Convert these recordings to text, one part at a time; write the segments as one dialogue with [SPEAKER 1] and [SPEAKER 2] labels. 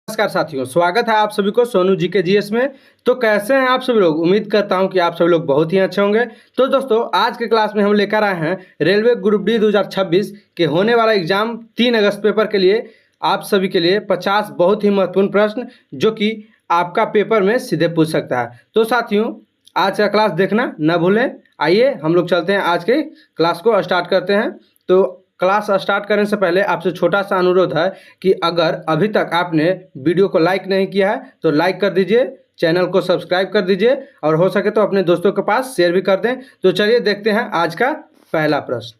[SPEAKER 1] नमस्कार साथियों, स्वागत है आप सभी को सोनू जी के जीएस में। तो कैसे हैं आप सभी लोग? उम्मीद करता हूं कि आप सभी लोग बहुत ही अच्छे होंगे। तो दोस्तों, आज के क्लास में हम लेकर आए हैं रेलवे ग्रुप डी 2026 के होने वाला एग्जाम 3 अगस्त पेपर के लिए आप सभी के लिए 50 बहुत ही महत्वपूर्ण प्रश्न जो कि आपका पेपर में सीधे पूछ सकता है। तो साथियों, आज का क्लास देखना न भूलें। आइए हम लोग चलते हैं, आज के क्लास को स्टार्ट करते हैं। तो क्लास स्टार्ट करने से पहले आपसे छोटा सा अनुरोध है कि अगर अभी तक आपने वीडियो को लाइक नहीं किया है तो लाइक कर दीजिए, चैनल को सब्सक्राइब कर दीजिए और हो सके तो अपने दोस्तों के पास शेयर भी कर दें। तो चलिए देखते हैं आज का पहला प्रश्न।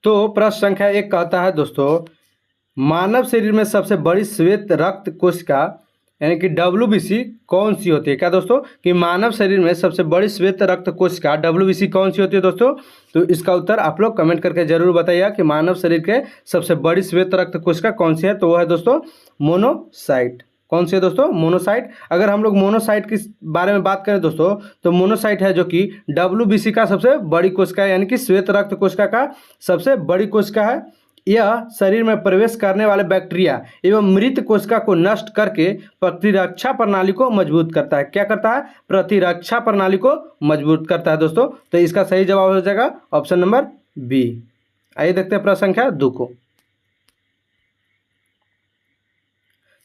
[SPEAKER 1] तो प्रश्न संख्या 1 कहता है दोस्तों, मानव शरीर में सबसे बड़ी श्वेत रक्त कोशिका यानी कि WBC कौन सी होती है? क्या दोस्तों कि मानव शरीर में सबसे बड़ी श्वेत रक्त कोशिका WBC कौन सी होती है दोस्तों? तो इसका उत्तर आप लोग कमेंट करके जरूर बताइएगा कि मानव शरीर के सबसे बड़ी श्वेत रक्त कोशिका कौन सी है। तो वो है दोस्तों मोनोसाइट। कौन सी है दोस्तों? मोनोसाइट। अगर हम लोग मोनोसाइट के बारे में बात करें दोस्तों, तो मोनोसाइट है जो कि WBC का सबसे बड़ी कोशिका है, यानी कि श्वेत रक्त कोशिका का सबसे बड़ी कोशिका है। यह शरीर में प्रवेश करने वाले बैक्टीरिया एवं मृत कोशिका को नष्ट करके प्रतिरक्षा प्रणाली को मजबूत करता है। क्या करता है? प्रतिरक्षा प्रणाली को मजबूत करता है दोस्तों। तो इसका सही जवाब हो जाएगा ऑप्शन नंबर बी। आइए देखते हैं प्रश्न संख्या 2 को।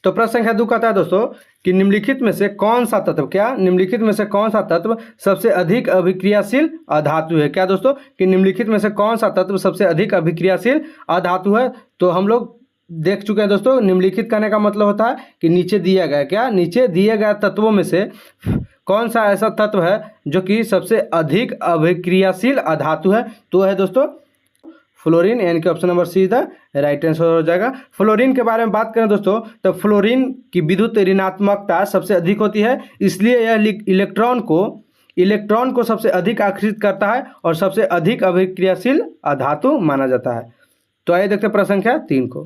[SPEAKER 1] तो प्रश्न संख्या 2 कहता है दोस्तों कि निम्नलिखित में से कौन सा तत्व, क्या निम्नलिखित में से कौन सा तत्व सबसे अधिक अभिक्रियाशील अधातु है? क्या दोस्तों कि निम्नलिखित में से कौन सा तत्व सबसे अधिक अभिक्रियाशील अधातु है? तो हम लोग देख चुके हैं दोस्तों, निम्नलिखित कहने का मतलब होता है कि नीचे दिया गया, क्या नीचे दिए गए तत्वों में से कौन सा ऐसा तत्व है जो कि सबसे अधिक अभिक्रियाशील अधातु है? तो है दोस्तों फ्लोरीन, यानी कि option number see the right answer हो जाएगा। फ्लोरीन के बारे में बात करें दोस्तों, तो फ्लोरीन की विद्युत ऋणात्मकता सबसे अधिक होती है, इसलिए यह इलेक्ट्रॉन को सबसे अधिक आकर्षित करता है और सबसे अधिक अभिक्रियाशील अधातु माना जाता है। तो आइए देखते हैं प्रश्न संख्या 3 को।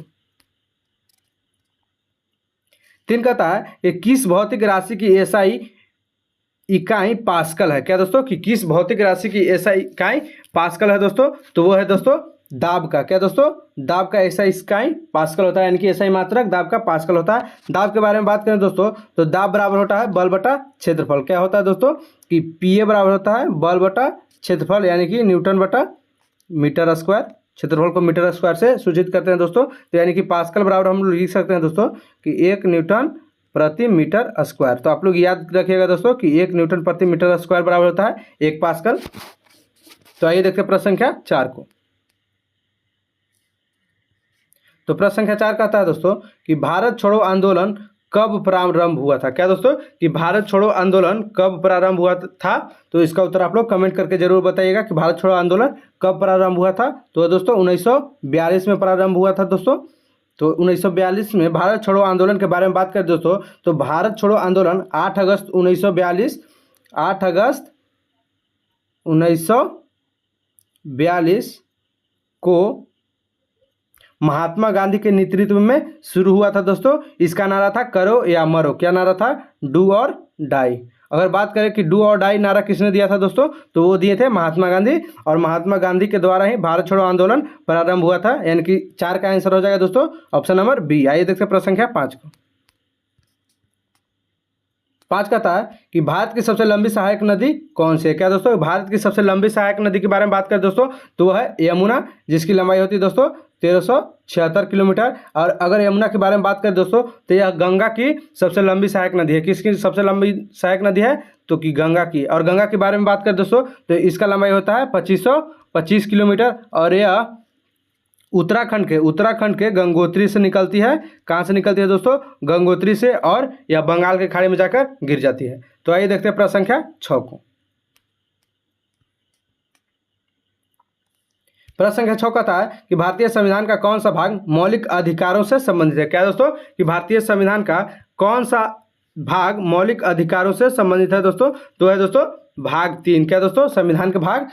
[SPEAKER 1] 3 कहता है कि किस भौतिक राशि की एसआई इकाई पास्कल है? क्या दोस्तों कि किस भौतिक राशि की एसआई इकाई पास्कल है दोस्तों? तो वो है दोस्तों दाब का। क्या दोस्तों? दाब का एसआई इकाई पास्कल होता है, यानी कि एसआई मात्रक दाब का पास्कल होता है। दाब के बारे में बात करें दोस्तों, तो दाब बराबर होता है बल बटा क्षेत्रफल। क्या होता है दोस्तों कि पीए बराबर होता है बल बटा क्षेत्रफल, यानी कि न्यूटन बटा मीटर स्क्वायर। क्षेत्रफल को मीटर स्क्वायर से सूचित करते हैं दोस्तों। तो यानी कि पास्कल बराबर हम लोग लिख सकते हैं दोस्तों कि 1 न्यूटन प्रति मीटर स्क्वायर। तो आप लोग याद रखिएगा दोस्तों कि 1 न्यूटन प्रति मीटर स्क्वायर बराबर होता है 1 पास्कल। तो आइए देखते हैं प्रश्न संख्या 4 को। तो प्रश्न संख्या 4 कहता है दोस्तों कि भारत छोड़ो आंदोलन कब प्रारंभ हुआ था? क्या दोस्तों कि भारत छोड़ो आंदोलन कब प्रारंभ हुआ था? तो इसका उत्तर आप लोग कमेंट करके जरूर बताइएगा कि भारत छोड़ो आंदोलन कब प्रारंभ हुआ था। तो दोस्तों 1942 में प्रारंभ हुआ था दोस्तों। तो 1942 में भारत छोड़ो आंदोलन के बारे में बात करें दोस्तों, तो भारत छोड़ो आंदोलन 8 अगस्त 1942 को महात्मा गांधी के नेतृत्व में शुरू हुआ था दोस्तों। इसका नारा था करो या मरो। क्या नारा था? डू और डाई। अगर बात करें कि डू और डाई नारा किसने दिया था दोस्तों, तो वो दिए थे महात्मा गांधी, और महात्मा गांधी के द्वारा ही भारत छोड़ो आंदोलन प्रारंभ हुआ था, यानी कि 4 का आंसर हो जाएगा दोस्तों ऑप्शन नंबर बी। आइए देखते हैं प्रश्न संख्या 5 को। 5 कहता है कि भारत की सबसे लंबी सहायक नदी कौन सी है? क्या दोस्तों? भारत की सबसे लंबी सहायक नदी के बारे में बात करें दोस्तों, तो वह है यमुना, जिसकी लंबाई होती है दोस्तों 1376 किलोमीटर। और अगर यमुना के बारे में बात करें दोस्तों, तो यह गंगा की सबसे लंबी सहायक नदी है। किसकी सबसे लंबी सहायक नदी है? तो कि गंगा की। और गंगा के बारे में बात करें दोस्तों, तो इसका लंबाई होता है 2525 किलोमीटर, और यह उत्तराखंड के गंगोत्री से निकलती है। कहाँ से निकलती है दोस्तों? गंगोत्री से, और यह बंगाल के खाड़ी में जाकर गिर जाती है। तो आइए देखते हैं प्रश्न संख्या 6 को। प्रश्न संख्या 6 कहता है कि भारतीय संविधान का कौन सा भाग मौलिक अधिकारों से संबंधित है? क्या दोस्तों कि भारतीय संविधान का कौन सा भाग मौलिक अधिकारों से संबंधित है दोस्तों? तो है दोस्तों भाग 3। क्या दोस्तों? संविधान के भाग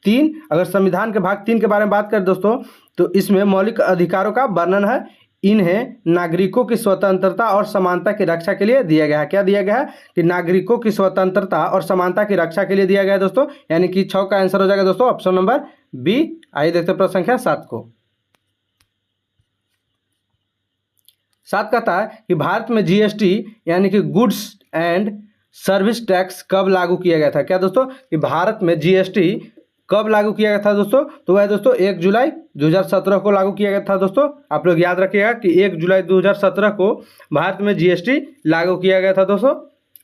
[SPEAKER 1] 3। अगर संविधान के भाग 3 के बारे में बात करें दोस्तों, तो इसमें मौलिक अधिकारों का वर्णन है। इन्हें नागरिकों की स्वतंत्रता और समानता की रक्षा के लिए दिया गया है। क्या दिया गया है? कि नागरिकों की स्वतंत्रता और समानता की रक्षा के लिए दिया गया है दोस्तों, यानी कि 6 का आंसर हो जाएगा दोस्तों ऑप्शन नंबर बी। आइए देखते हैं प्रश्न संख्या 7 को। सात कहता है कि भारत में जीएसटी यानी कि गुड्स एंड सर्विस टैक्स कब लागू किया गया था। क्या दोस्तों कि भारत में जीएसटी कब लागू किया गया था दोस्तों, तो वह दोस्तों 1 जुलाई 2017 को लागू किया गया था दोस्तों। आप लोग याद रखिएगा कि 1 जुलाई 2017 को भारत में जीएसटी लागू किया गया था दोस्तों।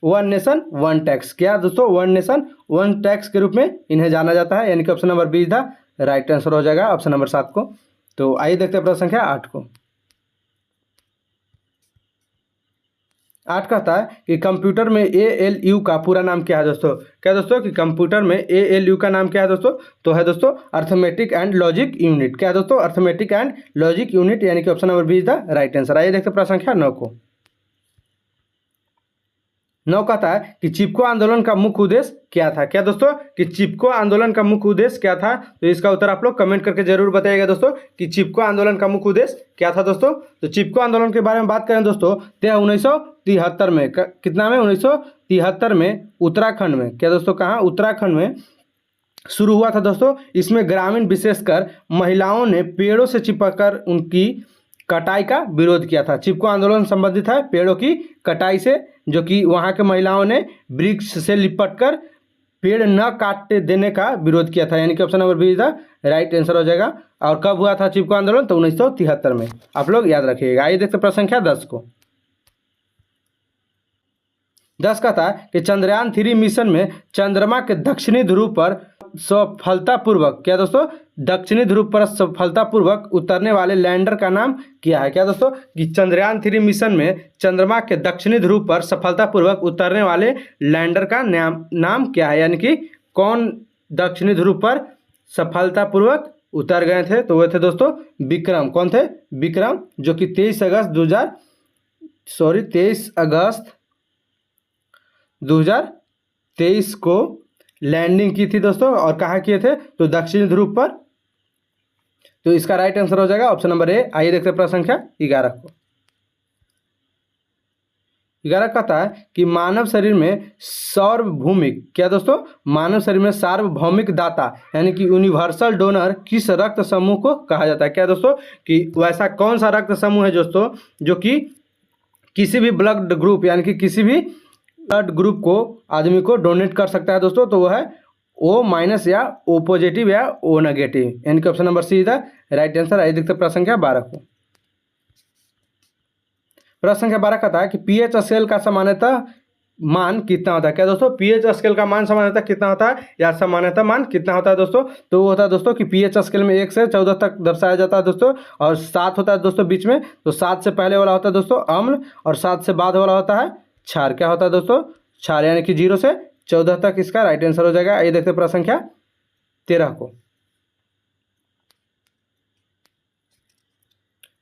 [SPEAKER 1] वन नेशन वन टैक्स, क्या दोस्तों, वन नेशन वन टैक्स के रूप में इन्हें जाना जाता है, यानी कि ऑप्शन नंबर 20 था राइट आंसर हो जाएगा ऑप्शन नंबर 7 को। तो आइए देखते हैं प्रश्न संख्या 8 को। 8 कहता है कि कंप्यूटर में ALU का पूरा नाम क्या है दोस्तों। क्या दोस्तों कि कंप्यूटर में ALU का नाम क्या है दोस्तों, तो है दोस्तों अर्थमेटिक एंड लॉजिक यूनिट। क्या दोस्तों, अर्थमेटिक एंड लॉजिक यूनिट, यानी कि ऑप्शन नंबर 20 था राइट आंसर। आइए देखते हैं प्रश्न संख्या 9 को। 9 कहता है कि चिपको आंदोलन का मुख्य उद्देश्य क्या था। क्या दोस्तों कि चिपको आंदोलन का मुख्य उद्देश्य क्या था, तो इसका उत्तर आप लोग कमेंट करके जरूर बताइएगा दोस्तों कि चिपको आंदोलन का मुख्य उद्देश्य क्या था दोस्तों। तो चिपको आंदोलन के बारे में बात करें दोस्तों, तो 1973 में, कितना में, 1973 में उत्तराखंड में, क्या दोस्तों कहाँ, उत्तराखंड में शुरू हुआ था दोस्तों। इसमें ग्रामीण विशेषकर महिलाओं ने पेड़ों से चिपककर उनकी कटाई का विरोध किया था। चिपको आंदोलन संबंधित है पेड़ों की कटाई से, जो कि वहाँ के महिलाओं ने वृक्ष से लिपटकर पेड़ न काट देने का विरोध किया था, यानी कि ऑप्शन नंबर 20 था राइट आंसर हो जाएगा। और कब हुआ था चिपको आंदोलन, तो 1973 में, आप लोग याद रखिएगा। आइए देखते प्रश्न संख्या 10 को। 10 का था कि चंद्रयान 3 मिशन में चंद्रमा के दक्षिणी ध्रुव पर सफलतापूर्वक, क्या दोस्तों, दक्षिणी ध्रुव पर सफलतापूर्वक उतरने वाले लैंडर का नाम क्या है। क्या दोस्तों कि चंद्रयान 3 मिशन में चंद्रमा के दक्षिणी ध्रुव पर सफलतापूर्वक उतरने वाले लैंडर का नाम क्या है, यानी कि कौन दक्षिणी ध्रुव पर सफलतापूर्वक उतर गए थे, तो वे थे दोस्तों विक्रम। कौन थे, विक्रम, जो कि 23 अगस्त 2023 को लैंडिंग की थी दोस्तों। और कहाँ किए थे, तो दक्षिणी ध्रुव पर। तो इसका राइट आंसर हो जाएगा ऑप्शन नंबर ए। आइए देखते हैं प्रश्न संख्या 11 को। 11 कहता है कि मानव शरीर में सार्वभौमिक, क्या दोस्तों, मानव शरीर में सार्वभौमिक दाता यानी कि यूनिवर्सल डोनर किस रक्त समूह को कहा जाता है। क्या दोस्तों कि वैसा कौन सा रक्त समूह है दोस्तों जो कि किसी भी ब्लड ग्रुप यानी कि किसी भी ब्लड ग्रुप को आदमी को डोनेट कर सकता है दोस्तों, तो वह है O- या O पॉजिटिव या O नेगेटिव, यानी कि ऑप्शन नंबर सी था राइट आंसर। आइए देखते प्रश्न संख्या 12 को। प्रश्न संख्या 12 कहता है कि पीएच स्केल का सामान्यतः मान कितना होता है। क्या दोस्तों, पीएच स्केल का मान सामान्यतः कितना होता है या सामान्यतः मान कितना होता है दोस्तों, तो वो होता है दोस्तों कि पीएच स्केल में 1 से 14 तक दर्शाया जाता है दोस्तों, और 7 होता है दोस्तों बीच में। तो 7 से पहले वाला होता है दोस्तों अम्ल, और 7 से बाद वाला होता है क्षार। क्या होता है दोस्तों, क्षार, यानी कि 0 से 14 तक इसका राइट आंसर हो जाएगा। ये देखते हैं प्रश्न संख्या 13 को।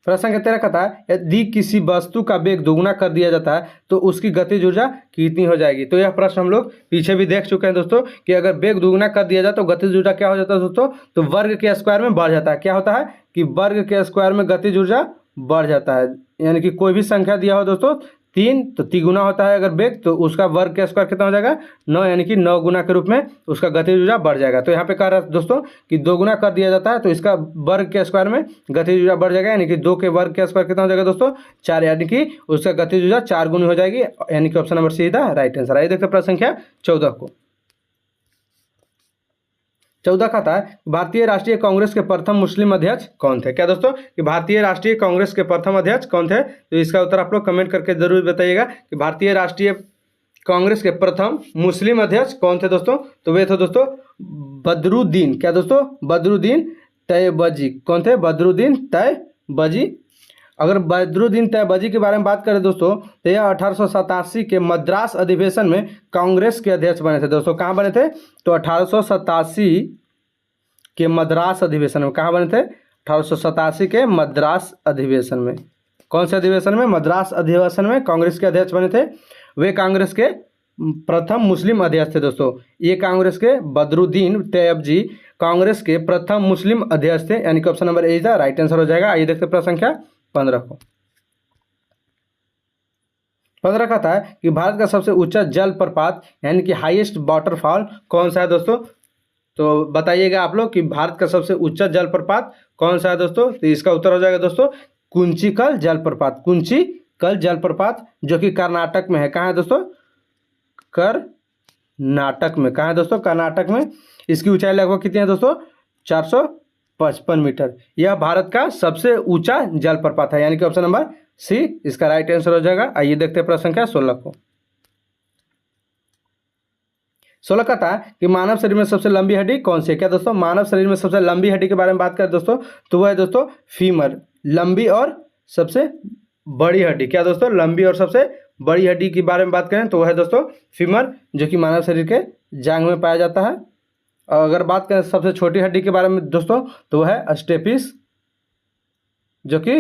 [SPEAKER 1] प्रश्न संख्या 13 कहता है यदि किसी वस्तु का वेग दोगुना कर दिया जाता है तो उसकी गतिज ऊर्जा कितनी हो जाएगी। तो यह प्रश्न हम लोग पीछे भी देख चुके हैं दोस्तों कि अगर वेग दोगुना कर दिया जाए तो गतिज ऊर्जा क्या हो जाता है दोस्तों, तो वर्ग के स्क्वायर में बढ़ जाता है। क्या होता है कि वर्ग के स्क्वायर में गतिज ऊर्जा बढ़ जाता है, यानी कि कोई भी संख्या दिया हो दोस्तों 3 तो 3 गुना होता है अगर वेग, तो उसका वर्ग का स्क्वायर कितना हो जाएगा 9, यानी कि 9 गुना के रूप में उसका गतिज ऊर्जा बढ़ जाएगा। तो यहाँ पे कह रहा है दोस्तों कि 2 गुना कर दिया जाता है तो इसका वर्ग के स्क्वायर में गतिज ऊर्जा बढ़ जाएगा, यानी कि 2 के वर्ग के स्क्वायर कितना हो जाएगा दोस्तों 4, यानी कि उसका गतिज ऊर्जा 4 गुनी हो जाएगी, यानी कि ऑप्शन नंबर सी था राइट आंसर। आइए देखते प्रश्न संख्या 14 को। 14 का था भारतीय राष्ट्रीय कांग्रेस के प्रथम मुस्लिम अध्यक्ष कौन थे। क्या दोस्तों कि भारतीय राष्ट्रीय कांग्रेस के प्रथम अध्यक्ष कौन थे, तो इसका उत्तर आप लोग कमेंट करके जरूर बताइएगा कि भारतीय राष्ट्रीय कांग्रेस के प्रथम मुस्लिम अध्यक्ष कौन थे दोस्तों, तो वे थे दोस्तों बदरुद्दीन। क्या दोस्तों, बदरुद्दीन तैयबजी। कौन थे, बदरुद्दीन तैयबजी। अगर बदरुद्दीन तैयबजी के बारे में बात करें दोस्तों तो यह 1887 के मद्रास अधिवेशन में कांग्रेस के अध्यक्ष बने थे दोस्तों। कहाँ बने थे, तो 1887 के मद्रास अधिवेशन में। कहाँ बने थे, 1887 के मद्रास अधिवेशन में। कौन से अधिवेशन में, मद्रास अधिवेशन में कांग्रेस के अध्यक्ष बने थे। वे कांग्रेस के प्रथम मुस्लिम अध्यक्ष थे दोस्तों। ये कांग्रेस के बदरुद्दीन तैयबजी कांग्रेस के प्रथम मुस्लिम अध्यक्ष थे, यानी कि ऑप्शन नंबर ए था राइट आंसर हो जाएगा। आइए देखते प्रश्न संख्या 15 को। 15 कहता है कि भारत का सबसे ऊंचा जलप्रपात यानी कि हाईएस्ट वाटरफॉल कौन सा है दोस्तों, तो बताइएगा आप लोग कि भारत का सबसे ऊंचा जलप्रपात कौन सा है दोस्तों, तो इसका उत्तर हो जाएगा दोस्तों कुंचिकल जलप्रपात, कुंचिकल जलप्रपात जो कि कर्नाटक में है। कहाँ है दोस्तों? कर्नाटक में। कहाँ है दोस्तों? कर्नाटक में। इसकी ऊंचाई लगभग कितनी है दोस्तों? 455 मीटर। यह भारत का सबसे ऊंचा जलप्रपात है, यानी कि ऑप्शन नंबर सी इसका राइट आंसर हो जाएगा। आइए देखते हैं प्रश्न संख्या 16 को। 16 का था कि मानव शरीर में सबसे लंबी हड्डी कौन सी है? क्या दोस्तों? मानव शरीर में सबसे लंबी हड्डी के बारे में बात करें दोस्तों तो वह है दोस्तों फीमर, लंबी और सबसे बड़ी हड्डी। क्या दोस्तों? लंबी और सबसे बड़ी हड्डी के बारे में बात करें तो वह है दोस्तों फीमर, जो कि मानव शरीर के जांघ में पाया जाता है। और अगर बात करें सबसे छोटी हड्डी के बारे में दोस्तों तो वह है स्टेपिस, जो कि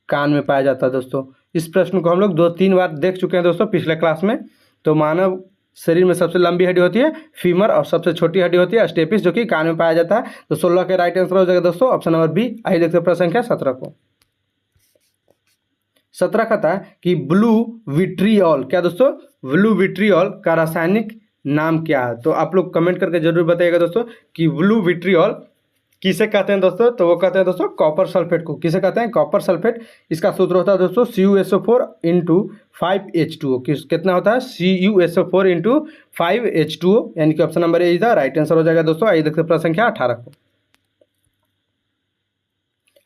[SPEAKER 1] कान में पाया जाता है दोस्तों। इस प्रश्न को हम लोग 2-3 बार देख चुके हैं दोस्तों पिछले क्लास में। तो मानव शरीर में सबसे लंबी हड्डी होती है फीमर और सबसे छोटी हड्डी होती है स्टेपिस, जो कि कान में पाया जाता है। तो 16 के राइट आंसर हो जाएगा दोस्तों ऑप्शन नंबर बी। आइए देखते हैं प्रश्न संख्या 17 को। 17 का था कि ब्लू विट्रियोल, क्या दोस्तों? ब्लू विट्रियोल का रासायनिक नाम क्या है? तो आप लोग कमेंट करके जरूर बताइएगा दोस्तों कि ब्लू विट्रियोल किसे कहते हैं दोस्तों? तो वो कहते हैं दोस्तों कॉपर सल्फेट को। किसे कहते हैं? Copper sulphate. इसका सूत्र होता है दोस्तों CuSO4 × 5H2O। कितना होता है? CuSO4 × 5H2O, यानी कि option number A is the right answer हो जाएगा दोस्तों। आइए देखते हैं प्रश्न संख्या 18 को।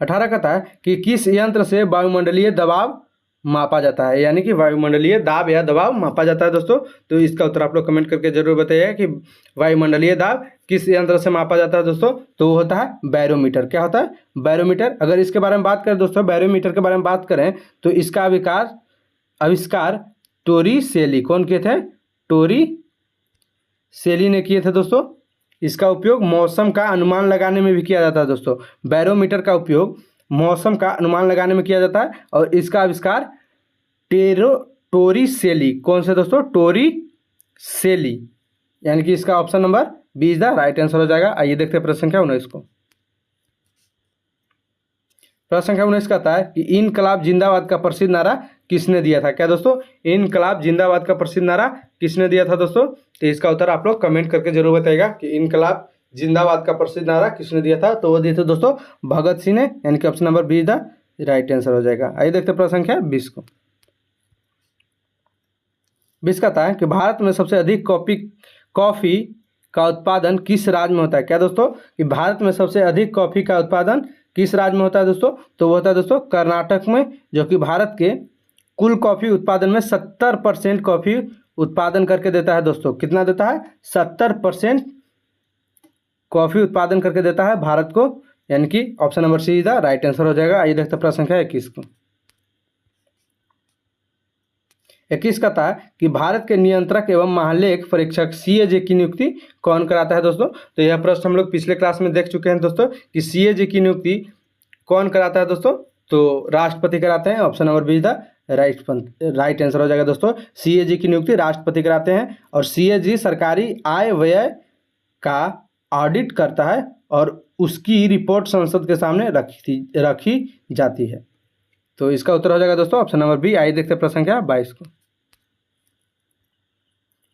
[SPEAKER 1] 18 कहता है कि किस यंत्र से वायुमंडलीय दबाव मापा जाता है, यानी कि वायुमंडलीय दाब या दबाव मापा जाता है दोस्तों। तो इसका उत्तर आप लोग कमेंट करके जरूर बताइए कि वायुमंडलीय दाब किस यंत्र से मापा जाता है दोस्तों। तो वो होता है बैरोमीटर। क्या होता है? बैरोमीटर। अगर इसके बारे में बात करें दोस्तों, बैरोमीटर के बारे में बात करें तो इसका आविष्कार टोरिसेली कौन किए थे? टोरिसेली ने किए थे दोस्तों। इसका उपयोग मौसम का अनुमान लगाने में भी किया जाता है दोस्तों। बैरोमीटर का उपयोग मौसम का अनुमान लगाने में किया जाता है और इसका आविष्कार टोरिसेली, कौन से दोस्तों? टोरिसेली, यानी कि इसका option number B is the right answer हो जाएगा। आइए देखते हैं प्रश्न संख्या 19 को। प्रश्न संख्या 19 कहता है कि इनकलाब जिंदाबाद का प्रसिद्ध नारा किसने दिया था? क्या दोस्तों? इनकलाब जिंदाबाद का प्रसिद्ध नारा किसने दिया था दोस्तों? तो इसका उत्तर आप लोग कमेंट करके जरूर बताइएगा कि इनकलाब जिंदाबाद का प्रसिद्ध नारा किसने दिया था। तो वो दिए थे दोस्तों भगत सिंह ने, यानी कि option number B is the right answer हो जाएगा। आइए देखते हैं प्रश्न संख्या 20 को। 20 कहता है कि भारत में सबसे अधिक कॉफी का उत्पादन किस राज्य में होता है? क्या दोस्तों? कि भारत में सबसे अधिक कॉफी का उत्पादन किस राज्य में होता है दोस्तों? तो वो होता है दोस्तों कर्नाटक में, जो कि भारत के कुल कॉफी उत्पादन में 70% कॉफी उत्पादन करके देता है दोस्तों। कितना देता है? 70% कॉफी उत्पादन करके देता है भारत को, यानी कि option number C is the right answer हो जाएगा। आइए देखते हैं प्रश्न संख्या 21 को। 21 कहता है कि भारत के नियंत्रक एवं महालेख परीक्षक CAG की नियुक्ति कौन कराता है दोस्तों? तो यह प्रश्न हम लोग पिछले क्लास में देख चुके हैं दोस्तों कि CAG की नियुक्ति कौन कराता है दोस्तों? तो राष्ट्रपति कराते हैं। Option number B is the right answer हो जाएगा दोस्तों। CAG की नियुक्ति राष्ट्रपति कराते हैं और CAG सरकारी आय व्यय का ऑडिट करता है और उसकी रिपोर्ट संसद के सामने रखी जाती है। तो इसका उत्तर हो जाएगा दोस्तों ऑप्शन नंबर बी। आइए देखते हैं प्रश्न संख्या 22 को।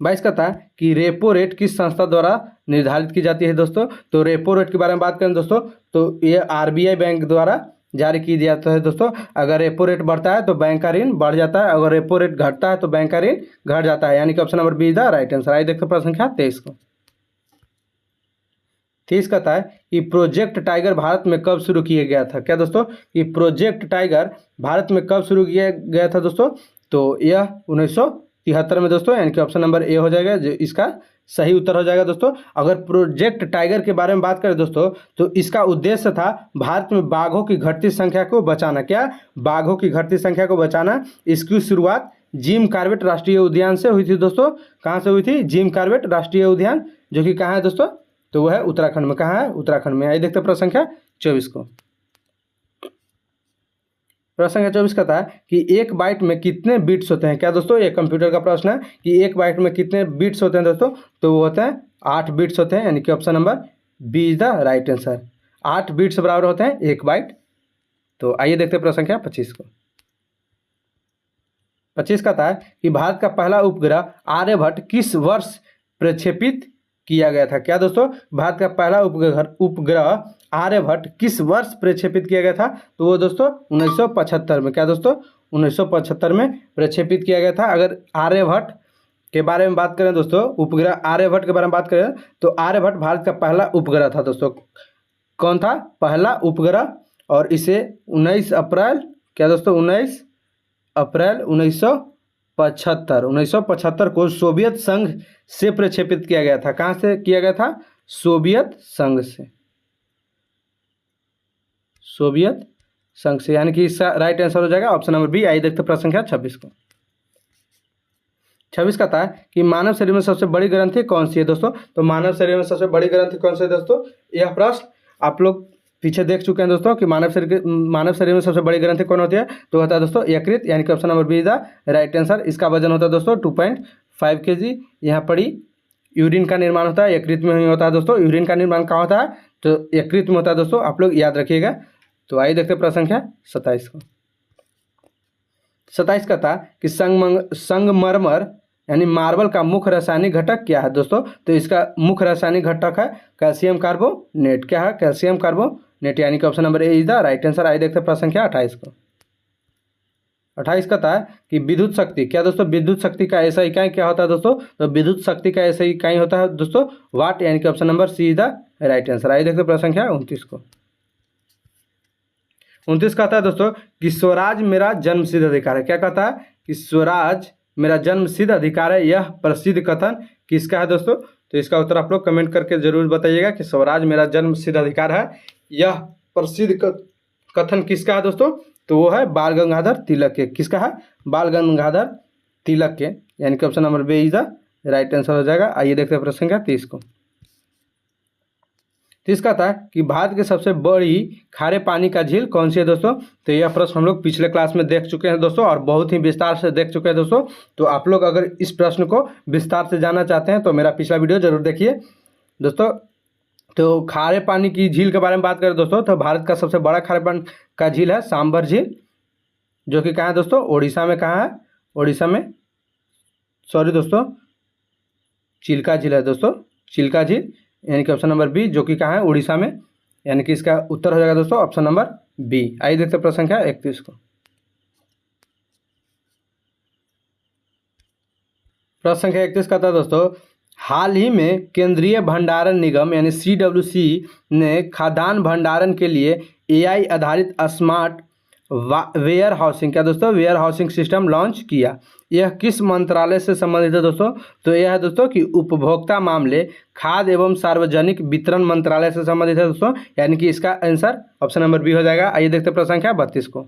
[SPEAKER 1] 22 कहता है कि रेपो रेट किस संस्था द्वारा निर्धारित की जाती है दोस्तों? तो रेपो रेट के बारे में बात करें दोस्तों तो ये RBI बैंक द्वारा जारी की जाता है दोस्तों। अगर रेपो रेट बढ़ता है तो बैंक का ऋण बढ़ जाता है, अगर रेपो रेट घटता है तो बैंक का ऋण घट जाता है, यानी कि option number B is the right answer. आइए देखते हैं प्रश्न संख्या 23 को। 23 कहता है कि प्रोजेक्ट टाइगर भारत में कब शुरू किया गया था? क्या दोस्तों? कि प्रोजेक्ट टाइगर भारत में कब शुरू किया गया था दोस्तों? तो यह 1973 में दोस्तों, यानी कि ऑप्शन नंबर ए हो जाएगा जो इसका सही उत्तर हो जाएगा दोस्तों। अगर प्रोजेक्ट टाइगर के बारे में बात करें दोस्तों तो इसका उद्देश्य था भारत में बाघों की घटती संख्या को बचाना। क्या? बाघों की घटती संख्या को बचाना। इसकी शुरुआत जिम कॉर्बेट राष्ट्रीय उद्यान से हुई थी दोस्तों। कहाँ से हुई थी? जिम कॉर्बेट राष्ट्रीय उद्यान, जो कि कहाँ है दोस्तों? तो वह है उत्तराखंड में। कहाँ है? उत्तराखंड में। आइए देखते हैं प्रश्न संख्या 24 को। प्रश्न संख्या 24 कहता है कि एक बाइट में कितने बिट्स होते हैं? क्या दोस्तों? ये कंप्यूटर का प्रश्न है कि एक बाइट में कितने बिट्स होते हैं दोस्तों? तो वो होते हैं 8 बिट्स होते हैं, यानी कि option number B is the right answer. 8 bits बराबर होते हैं 1 बाइट। तो आइए देखते हैं प्रश्न संख्या 25 को। 25 कहता है कि भारत का पहला उपग्रह आर्यभट्ट किस वर्ष प्रक्षेपित किया गया था? क्या दोस्तों? भारत का पहला उपग्रह आर्यभट्ट किस वर्ष प्रक्षेपित किया गया था? तो वो दोस्तों 1975 में। क्या दोस्तों? 1975 में प्रक्षेपित किया गया था। अगर आर्यभट्ट के बारे में बात करें दोस्तों, उपग्रह आर्यभट्ट के बारे में बात करें तो आर्यभट्ट भारत का पहला उपग्रह था दोस्तों। कौन था पहला उपग्रह? और इसे 19 अप्रैल, क्या दोस्तों, 19 अप्रैल 1975 को सोवियत संघ से प्रक्षेपित किया गया था। कहाँ से किया गया था? सोवियत संघ से। सोवियत संघ से, यानी कि इसका राइट आंसर हो जाएगा ऑप्शन नंबर बी। आइए देखते प्रश्न संख्या 26 को। 26 का था कि मानव शरीर में सबसे बड़ी ग्रंथि कौन सी है दोस्तों? तो मानव शरीर में सबसे बड़ी ग्रंथि कौन सी है दोस्तों? यह प्रश्न आप लोग पीछे देख चुके हैं दोस्तों कि मानव शरीर में सबसे बड़ी ग्रंथि कौन होती है? तो होता है दोस्तों यकृत, यानी कि option number B is the right answer. इसका वजन होता है दोस्तों 2.5 kg। यहाँ पड़ी यूरिन का निर्माण होता है, यकृत में ही होता है दोस्तों। यूरिन का निर्माण कहाँ होता है? तो यकृत में होता है दोस्तों, आप लोग याद रखिएगा। तो आइए देखते हैं प्रश्न संख्या 27 को। 27 का था कि संगमरमर यानी मार्बल का मुख्य रासायनिक घटक क्या है दोस्तों? तो इसका मुख्य रासायनिक घटक है कैल्शियम कार्बोनेट। क्या है? कैल्शियम कार्बोनेट, यानी कि option number A is the right answer. आइए देखते हैं प्रश्न संख्या 28 को। 28 का था कि विद्युत शक्ति, क्या दोस्तों, विद्युत शक्ति का ऐसा इकाई क्या होता है दोस्तों? तो विद्युत शक्ति का ऐसा इकाई होता है दोस्तों वाट, यानी कि option number C is the right answer. आइए देखते हैं प्रश्न संख्या 29 को। 29 कहता है दोस्तों कि स्वराज मेरा जन्मसिद्ध अधिकार है। क्या कहता है? कि स्वराज मेरा जन्मसिद्ध अधिकार है। यह प्रसिद्ध कथन किसका है दोस्तों? तो इसका उत्तर आप लोग कमेंट करके जरूर बताइएगा कि स्वराज मेरा जन्मसिद्ध अधिकार है, यह प्रसिद्ध कथन किसका है दोस्तों? तो वो है बाल गंगाधर तिलक के। किसका है? बाल गंगाधर तिलक के, यानी कि option number B is the right answer हो जाएगा। आइए देखते हैं प्रश्न संख्या 30 को। 30 का था कि भारत की सबसे बड़ी खारे पानी का झील कौन सी है दोस्तों? तो यह प्रश्न हम लोग पिछले क्लास में देख चुके हैं दोस्तों, और बहुत ही विस्तार से देख चुके हैं दोस्तों। तो आप लोग अगर इस प्रश्न को विस्तार से जानना चाहते हैं तो मेरा पिछला वीडियो जरूर देखिए दोस्तों। तो खारे पानी की झील के बारे में बात करें दोस्तों, तो भारत का सबसे बड़ा खारे पानी का झील है सांबर झील, जो कि कहाँ है दोस्तों? उड़ीसा में। कहाँ है? उड़ीसा में, सॉरी दोस्तों, चिल्का झील है दोस्तों, चिल्का झील, यानी कि ऑप्शन नंबर बी, जो कि कहाँ है? उड़ीसा में, यानी कि इसका उत्तर हो जाएगा दोस्तों ऑप्शन नंबर बी। आइए देखते हैं प्रश्न संख्या 31 को। प्रश्न संख्या 31 का था दोस्तों, हाल ही में केंद्रीय भंडारण निगम यानी CWC ने खाद्यान्न भंडारण के लिए AI आधारित स्मार्ट वेयर हाउसिंग, क्या दोस्तों, वेयर हाउसिंग सिस्टम लॉन्च किया। यह किस मंत्रालय से संबंधित है दोस्तों? तो यह है दोस्तों कि उपभोक्ता मामले, खाद्य एवं सार्वजनिक वितरण मंत्रालय से संबंधित है दोस्तों, यानी कि इसका आंसर ऑप्शन नंबर बी हो जाएगा। आइए देखते हैं प्रश्न संख्या 32 को।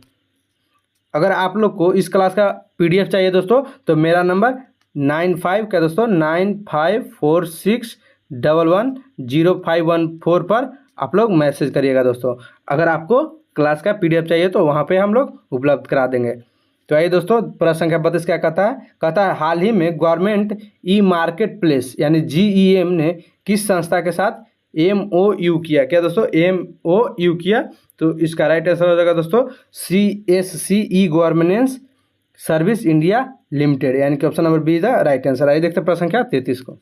[SPEAKER 1] अगर आप लोग को इस क्लास का PDF चाहिए दोस्तों तो मेरा नंबर 95, क्या दोस्तों, 9546110514 पर आप लोग मैसेज करिएगा दोस्तों। अगर आपको क्लास का PDF चाहिए तो वहाँ पे हम लोग उपलब्ध करा देंगे। तो आइए दोस्तों प्रश्न संख्या 32 क्या कहता है? कहता है हाल ही में गवर्नमेंट मार्केट प्लेस यानी GEM ने किस संस्था के साथ MOU किया? क्या दोस्तों? MOU किया। तो इसका राइट आंसर हो जाएगा दोस्तों CSCE governance service India limited, यानी कि option number B is the right answer. आइए देखते हैं प्रश्न संख्या 33 को।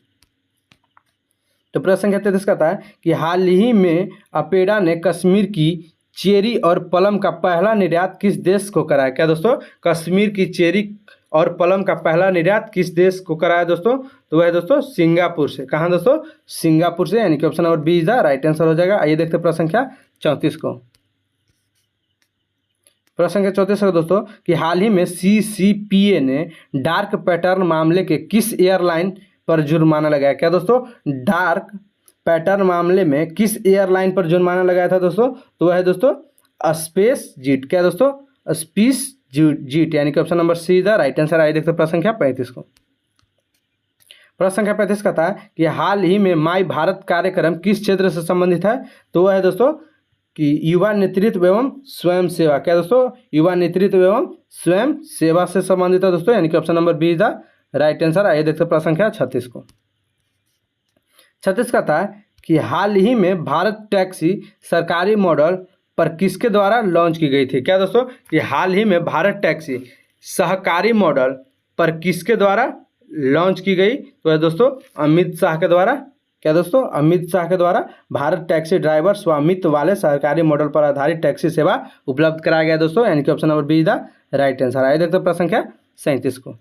[SPEAKER 1] तो प्रश्न संख्या 33 कहता है कि हाल ही में अपेडा ने कश्मीर की चेरी और प्लम का पहला निर्यात किस देश को कराया? क्या दोस्तों? कश्मीर की चेरी और प्लम का पहला निर्यात किस देश को कराया दोस्तों? तो वह है दोस्तों सिंगापुर से। कहाँ दोस्तों? सिंगापुर से, यानी कि option number B is the right answer हो जाएगा। आइए देखते हैं प्रश्न संख्या 34 को। प्रश्न संख्या 34 है दोस्तों कि हाल ही में CCPA ने डार्क पैटर्न मामले के किस एयरलाइन पर जुर्माना लगाया? क्या दोस्तों? डार्क पैटर्न मामले में किस एयरलाइन पर जुर्माना लगाया था दोस्तों? तो वह है दोस्तों स्पेस जीट। क्या दोस्तों? स्पेस जीट, यानी कि option number see the right answer. आइए देखते हैं प्रश्न संख्या 35 को। प्रश्न संख्या 35 का था कि हाल ही में माई भारत कार्यक्रम किस क्षेत्र से संबंधित है? तो वह है दोस्तों कि युवा नेतृत्व एवं स्वयं सेवा। क्या दोस्तों? युवा नेतृत्व एवं स्वयं सेवा से संबंधित है दोस्तों, यानी कि option number B is the right answer. आइए देखते हैं प्रश्न संख्या 36 को। 36 का था कि हाल ही में भारत टैक्सी सरकारी मॉडल पर किसके द्वारा लॉन्च की गई थी? क्या दोस्तों? कि हाल ही में भारत टैक्सी सहकारी मॉडल पर किसके द्वारा लॉन्च की गई? तो है दोस्तों अमित शाह के द्वारा क्या दोस्तों, अमित शाह के द्वारा भारत टैक्सी ड्राइवर स्वामित्व वाले सरकारी मॉडल पर आधारित टैक्सी सेवा उपलब्ध कराया गया दोस्तों, यानी कि option number B is the right answer. आइए देखते हैं प्रश्न संख्या 37 को।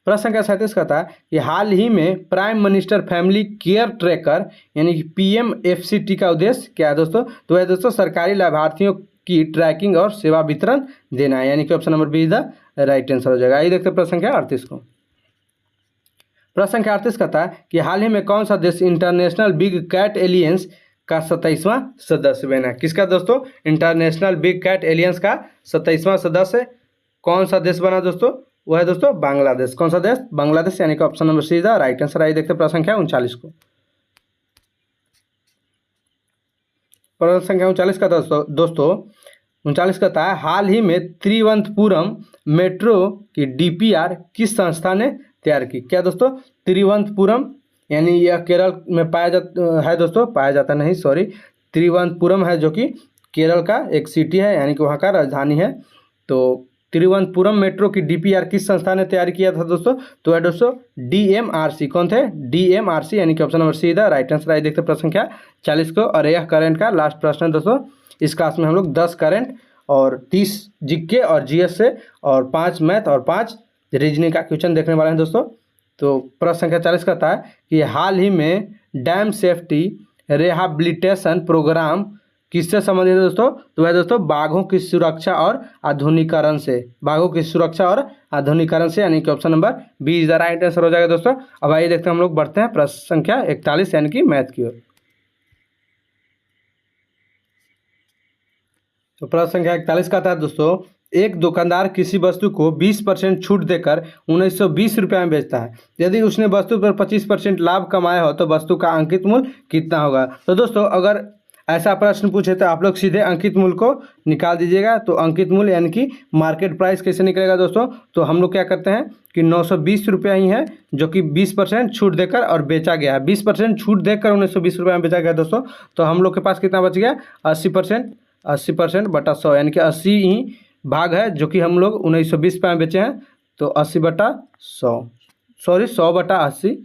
[SPEAKER 1] प्रश्न संख्या 37 का था कि हाल ही में prime minister family care tracker यानी कि PMFCT का उद्देश्य क्या है दोस्तों? तो है दोस्तों सरकारी लाभार्थियों की ट्रैकिंग और सेवा वितरण देना है, यानी कि option number B is the right answer हो जाएगा। आइए देखते हैं प्रश्न संख्या 38 को। प्रश्न संख्या 38 का था कि हाल ही में कौन सा देश इंटरनेशनल बिग कैट एलियंस का 27वां सदस्य बना? किसका दोस्तों? इंटरनेशनल बिग कैट एलियंस का 27वां सदस्य कौन सा देश बना दोस्तों? वो है दोस्तों बांग्लादेश। कौन सा देश? बांग्लादेश, यानी कि option number C is the right answer. आइए देखते हैं प्रश्न संख्या 39 को। प्रश्न संख्या 39 का दोस्तों 39 का था हाल ही में तिरुवनंतपुरम मेट्रो की DPR किस संस्था ने तैयार की? क्या दोस्तों? तिरुवनंतपुरम यानी यह केरल में पाया जाता नहीं, सॉरी, तिरुवनंतपुरम है जो कि केरल का एक सिटी है, यानी कि वहाँ का राजधानी है। तो तिरुवनंतपुरम मेट्रो की DPR किस संस्था ने तैयार किया था दोस्तों? तो है दोस्तों DMRC। कौन थे? DMRC, यानी कि option number see the right answer. आइए देखते हैं प्रश्न संख्या 40 को, और यह करंट का लास्ट प्रश्न है दोस्तों। इस क्लास में हम लोग 10 करंट और 30 GK और GS से और 5 मैथ और 5 रीजनिंग का क्वेश्चन देखने वाले हैं दोस्तों। तो प्रश्न संख्या 40 का था कि हाल ही में डैम सेफ्टी रिहैबिलिटेशन प्रोग्राम किससे संबंधित है दोस्तों? तो वह दोस्तों बाघों की सुरक्षा और आधुनिकीकरण से, यानी कि option number B is the right answer हो जाएगा दोस्तों। अब आइए देखते हैं, हम लोग बढ़ते हैं प्रश्न संख्या 41 यानी कि मैथ की ओर। तो प्रश्न संख्या 41 का था दोस्तों एक दुकानदार किसी वस्तु को 20% छूट देकर 1920 रुपये में बेचता है। यदि उसने वस्तु पर 25% लाभ कमाया हो तो वस्तु का अंकित मूल्य कितना होगा? तो दोस्तों अगर ऐसा प्रश्न पूछे तो आप लोग सीधे अंकित मूल्य को निकाल दीजिएगा। तो अंकित मूल्य यानी कि मार्केट प्राइस कैसे निकलेगा दोस्तों? तो हम लोग क्या करते हैं कि 920 रुपया ही है जो कि 20% छूट देकर और बेचा गया है। 20% छूट देकर 1920 रुपये में बेचा गया दोस्तों। तो हम लोग के पास कितना बच गया? 80% बटा 100, यानी कि 80 ही भाग है जो कि हम लोग 1920 रुपये में बेचे हैं। तो 80 बटा 100, सॉरी 100 बटा 80,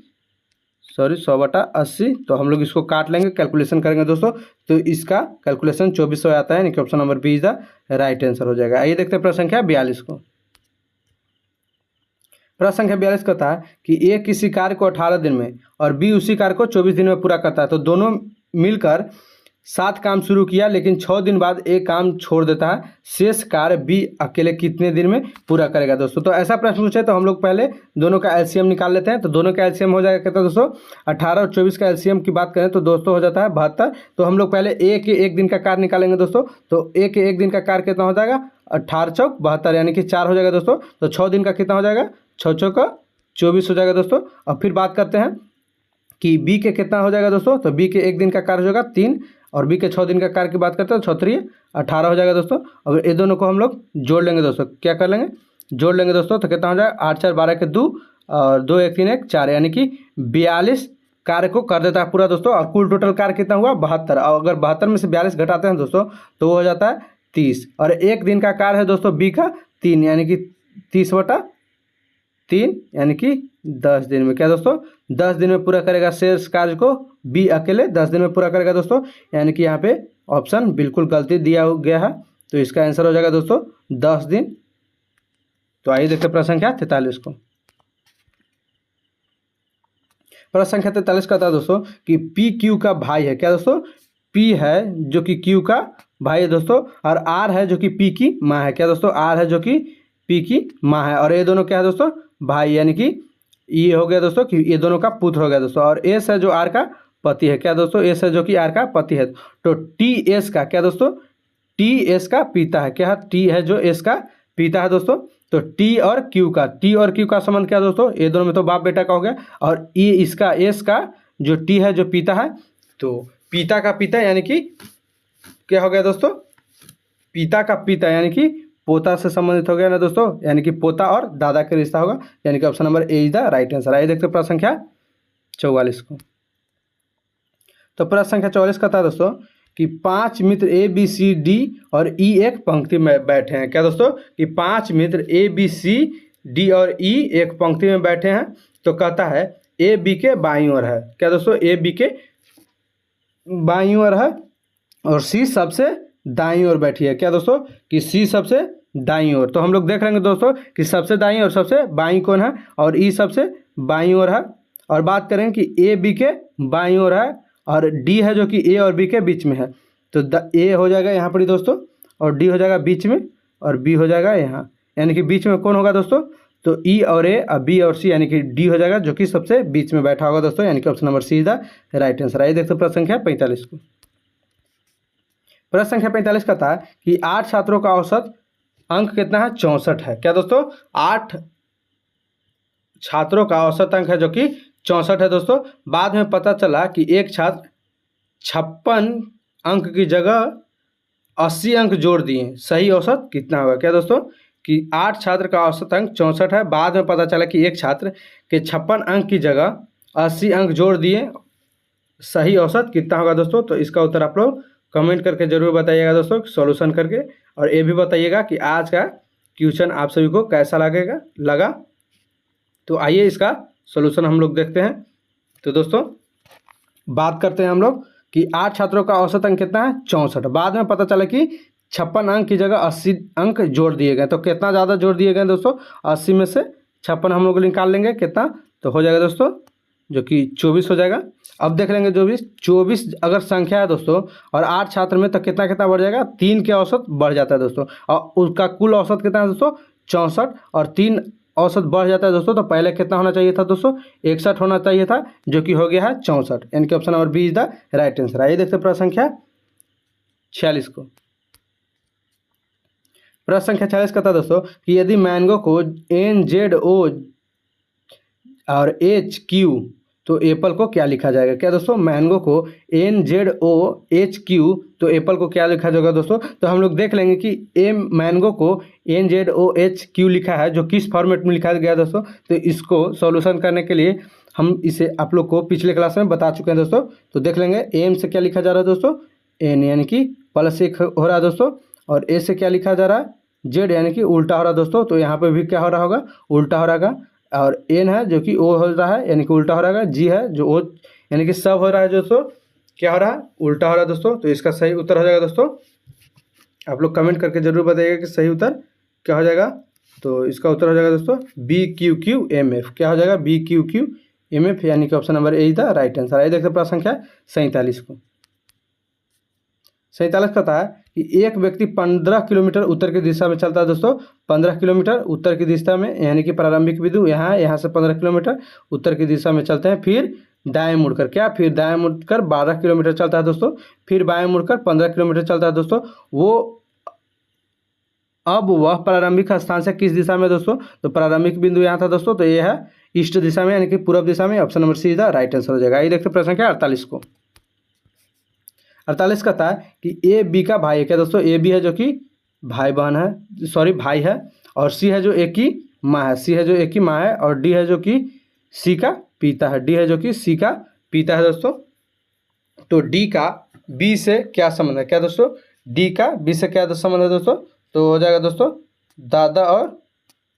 [SPEAKER 1] सॉरी 100 बटा 80। तो हम लोग इसको काट लेंगे, कैलकुलेशन करेंगे दोस्तों। तो इसका कैलकुलेशन 2400 आता है, यानी कि option number B is the right answer हो जाएगा। आइए देखते हैं प्रश्न संख्या 42 को। प्रश्न संख्या 42 का था कि ए किसी कार्य को 18 दिन में और बी उसी कार्य को 24 दिन में पूरा करता है। तो दोनों मिलकर 7 काम शुरू किया, लेकिन 6 दिन बाद एक काम छोड़ देता है। शेष कार्य बी अकेले कितने दिन में पूरा करेगा दोस्तों? तो ऐसा प्रश्न पूछे तो हम लोग पहले दोनों का एलसीएम निकाल लेते हैं। तो दोनों का एलसीएम हो जाएगा कितना दोस्तों? 18 और 24 का एलसीएम की बात करें तो दोस्तों हो जाता है 72। तो हम लोग पहले ए के एक दिन का कार्य निकालेंगे दोस्तों। तो ए के एक दिन का कार्य कितना हो जाएगा? 18 चौक 72, यानी कि 4 हो जाएगा दोस्तों। तो 6 दिन का कितना हो जाएगा? 6 चौक 24 हो जाएगा दोस्तों। अब फिर बात करते हैं कि बी के कितना हो जाएगा दोस्तों? तो बी के एक दिन का कार्य हो जाएगा 3, और बी के 6 दिन का कार्य की बात करते हैं तो 6 3 18 हो जाएगा दोस्तों। अब ये दोनों को हम लोग जोड़ लेंगे दोस्तों। क्या कर लेंगे? जोड़ लेंगे दोस्तों। तो कितना हो जाएगा? 8 4 12 के 2 और 2 1 3 1 4, यानी कि 42 कार्य को कर देता है पूरा दोस्तों। और कुल टोटल कार्य कितना हुआ? 72। और अगर 72 में से 42 घटाते हैं दोस्तों तो वो हो जाता है 30। और एक दिन का कार्य है दोस्तों बी का 3, यानी कि 30 बटा 3, यानी कि 10 दिन में। क्या दोस्तों? 10 दिन में पूरा करेगा शेष कार्य को बी अकेले 10 दिन में पूरा करेगा दोस्तों, यानी कि यहाँ पे ऑप्शन बिल्कुल गलती दिया गया है। तो इसका आंसर हो जाएगा दोस्तों 10 दिन। तो आइए देखते हैं प्रश्न संख्या 43 को। प्रश्न संख्या 43 का था दोस्तों कि पी क्यू का भाई है। क्या दोस्तों? पी है जो कि क्यू का भाई है दोस्तों, और आर है जो कि पी की माँ है। क्या दोस्तों? आर है जो कि पी की माँ है, और ये दोनों क्या है दोस्तों? भाई, यानी कि ये हो गया दोस्तों कि ये दोनों का पुत्र हो गया दोस्तों। और एस है जो आर का पति है। क्या दोस्तों? एस है जो कि आर का पति है। तो टी एस का क्या दोस्तों? टी एस का पिता है। क्या है? टी है जो एस का पिता है दोस्तों। तो टी और क्यू का संबंध क्या दोस्तों? ये दोनों में तो बाप बेटा का हो गया। और ये इसका एस का जो टी है जो पिता है, तो पिता का पिता यानी कि क्या हो गया दोस्तों? पिता का पिता यानी कि पोता से संबंधित हो गया ना दोस्तों, यानी कि पोता और दादा का रिश्ता होगा, यानी कि option number A is the right answer. आइए देखते हैं प्रश्न संख्या 44 को। तो प्रश्न संख्या 44 का था दोस्तों कि 5 मित्र ए बी सी डी और ई एक पंक्ति में बैठे हैं। क्या दोस्तों? कि 5 मित्र ए बी सी डी और ई एक पंक्ति में बैठे हैं। तो कहता है ए बी के बाईं ओर है। क्या दोस्तों, ए बी के बाईं ओर है और सी सबसे दाईं ओर बैठी है। क्या दोस्तों, कि सी सबसे दाईं ओर। तो हम लोग देख लेंगे दोस्तों कि सबसे दाईं और सबसे बाईं कौन है, और ई सबसे बाईं ओर है। और बात करें कि ए बी के बाईं ओर है और डी है जो कि ए और बी के बीच में है। तो ए हो जाएगा यहाँ पर ही दोस्तों, और डी हो जाएगा बीच में, और बी हो जाएगा यहाँ, यानी कि बीच में कौन होगा दोस्तों, तो ई और ए, बी और सी, यानी कि डी हो जाएगा जो कि सबसे बीच में बैठा होगा दोस्तों, यानी कि option number C is the right answer. आइए देखते प्रश्न संख्या 45 को। प्रश्न संख्या 45 कहता है कि 8 छात्रों का औसत अंक कितना है, 64 है। क्या दोस्तों, 8 छात्रों का औसत अंक है जो कि 64 है दोस्तों। बाद में पता चला कि एक छात्र 56 अंक की जगह 80 अंक जोड़ दिए, सही औसत कितना होगा। क्या दोस्तों, कि 8 छात्र का औसत अंक 64 है, बाद में पता चला कि एक छात्र के 56 अंक की जगह 80 अंक जोड़ दिए, सही औसत कितना होगा दोस्तों। तो इसका उत्तर आप लोग कमेंट करके जरूर बताइएगा दोस्तों, सॉल्यूशन करके। और ये भी बताइएगा कि आज का क्वेश्चन आप सभी को कैसा लगा। तो आइए इसका सॉल्यूशन हम लोग देखते हैं। तो दोस्तों बात करते हैं हम लोग कि 8 छात्रों का औसत अंक कितना है, 64। बाद में पता चला कि 56 अंक की जगह 80 अंक जोड़ दिए गए। तो कितना ज़्यादा जोड़ दिए गए दोस्तों, 80 में से 56 हम लोग निकाल लेंगे कितना, तो हो जाएगा दोस्तों जो कि 24 हो जाएगा। अब देख लेंगे 24 अगर संख्या है दोस्तों और 8 छात्र में, तो कितना कितना बढ़ जाएगा, 3 के औसत बढ़ जाता है दोस्तों। और उसका कुल औसत कितना है दोस्तों, 64, और 3 औसत बढ़ जाता है दोस्तों। तो पहले कितना होना चाहिए था दोस्तों, 61 होना चाहिए था, जो कि हो गया है 64, यानी कि option number B is the right answer. आइए देखते हैं प्रश्न संख्या 46 को। प्रश्न संख्या 46 कहता है दोस्तों कि यदि मैंगो को NZO और HQ, तो एप्पल को क्या लिखा जाएगा। क्या दोस्तों, मैंगो को NZOHQ, तो एप्पल को क्या लिखा जाएगा दोस्तों। तो हम लोग देख लेंगे कि मैंगो को NZOHQ लिखा है, जो किस फॉर्मेट में लिखा गया दोस्तों। तो इसको सॉल्यूशन करने के लिए हम इसे आप लोग को पिछले क्लास में बता चुके हैं दोस्तों। तो देख लेंगे एम से क्या लिखा जा रहा है दोस्तों, N यानी कि +1 हो रहा है दोस्तों, और ए से क्या लिखा जा रहा है, Z यानी कि उल्टा हो रहा है दोस्तों। तो यहाँ पर भी क्या हो रहा होगा, उल्टा हो रहा है। और एन है जो कि ओ हो रहा है, यानी कि उल्टा हो रहा है। जी है जो ओ, यानी कि सब हो रहा है दोस्तों, क्या हो रहा है, उल्टा हो रहा है दोस्तों। तो इसका सही उत्तर हो जाएगा दोस्तों। आप लोग कमेंट करके जरूर बताइएगा कि सही उत्तर क्या हो जाएगा। तो इसका उत्तर हो जाएगा दोस्तों BQQMF। क्या हो जाएगा, BQQMF, यानी कि option number A is the right answer. आइए देखते हैं प्रश्न संख्या 47 को। 47 कहता है कि एक व्यक्ति 15 किलोमीटर उत्तर की दिशा में चलता है दोस्तों। 15 किलोमीटर उत्तर की दिशा में, यानी कि प्रारंभिक बिंदु यहाँ से 15 किलोमीटर उत्तर की दिशा में चलते हैं, फिर दाएं मुड़कर फिर दाएं मुड़कर 12 किलोमीटर चलता है दोस्तों, फिर बाएं मुड़कर 15 किलोमीटर चलता है दोस्तों। अब वह प्रारंभिक स्थान से किस दिशा में दोस्तों, तो प्रारंभिक बिंदु यहाँ था दोस्तों, तो ये है ईस्ट दिशा में, यानी कि पूर्व दिशा में। Option number C is the right answer हो जाएगा। ये देखते प्रश्न संख्या 48 को। 48 कहता है कि ए बी का भाई है। क्या दोस्तों, ए बी है जो कि भाई है, और सी है जो एक की माँ है, और डी है जो कि सी का पिता है, दोस्तों। तो डी का बी से क्या संबंध है, क्या दोस्तों, डी का बी से क्या संबंध है दोस्तों, तो हो जाएगा दोस्तों दादा और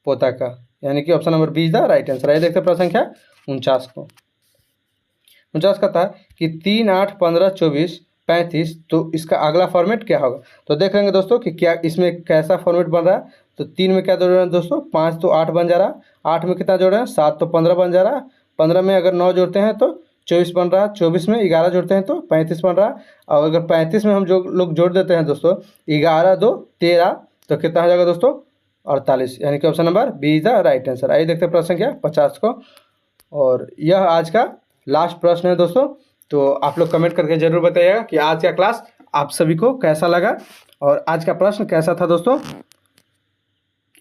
[SPEAKER 1] पोता का, यानी कि option number B is the right answer. आइए देखते हैं प्रश्न संख्या 49 को। 49 कहता है कि 3, 8, 15, 24, 35, तो इसका अगला फॉर्मेट क्या होगा। तो देख लेंगे दोस्तों कि क्या इसमें कैसा फॉर्मेट बन रहा है। तो 3 में क्या जोड़ रहे हैं दोस्तों, 5 तो 8 बन जा रहा है, 8 में कितना जोड़ रहे हैं, 7 तो 15 बन जा रहा है, 15 में अगर 9 जोड़ते हैं तो 24 बन रहा है, 24 में 11 जोड़ते हैं तो 35 बन रहा है। और अगर 35 में हम जो लोग जोड़ देते हैं दोस्तों 11, 2, 13, तो कितना हो जाएगा दोस्तों, 48, यानी कि option number B is the right answer. आइए देखते हैं प्रश्न संख्या 50 को, और यह आज का लास्ट प्रश्न है दोस्तों। तो आप लोग कमेंट करके जरूर बताइएगा कि आज का क्लास आप सभी को कैसा लगा और आज का प्रश्न कैसा था दोस्तों,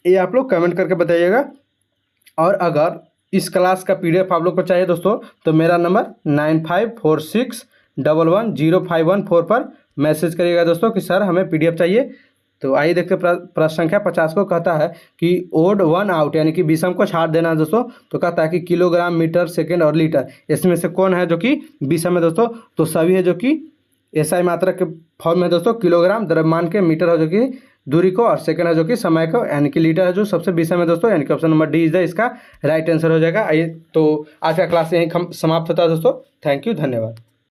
[SPEAKER 1] ये आप लोग कमेंट करके बताइएगा। और अगर इस क्लास का PDF आप लोग को चाहिए दोस्तों, तो मेरा नंबर 9546110514 पर मैसेज करिएगा दोस्तों कि सर हमें PDF चाहिए। तो आइए देखते प्रश्न संख्या 50 को। कहता है कि ओड 1 आउट, यानी कि विषम को छाड़ देना है दोस्तों। तो कहता है कि किलोग्राम, मीटर, सेकंड और लीटर, इसमें से कौन है जो कि विषम है दोस्तों। तो सभी है जो कि SI मात्रा के फॉर्म में दोस्तों। किलोग्राम द्रव्यमान के, मीटर है जो कि दूरी को, और सेकंड है जो कि समय को, यानी कि लीटर है जो सबसे विषम है दोस्तों, यानी कि option number D is the इसका राइट आंसर हो जाएगा। आइए तो आज का क्लास यहीं समाप्त होता है दोस्तों। थैंक यू, धन्यवाद।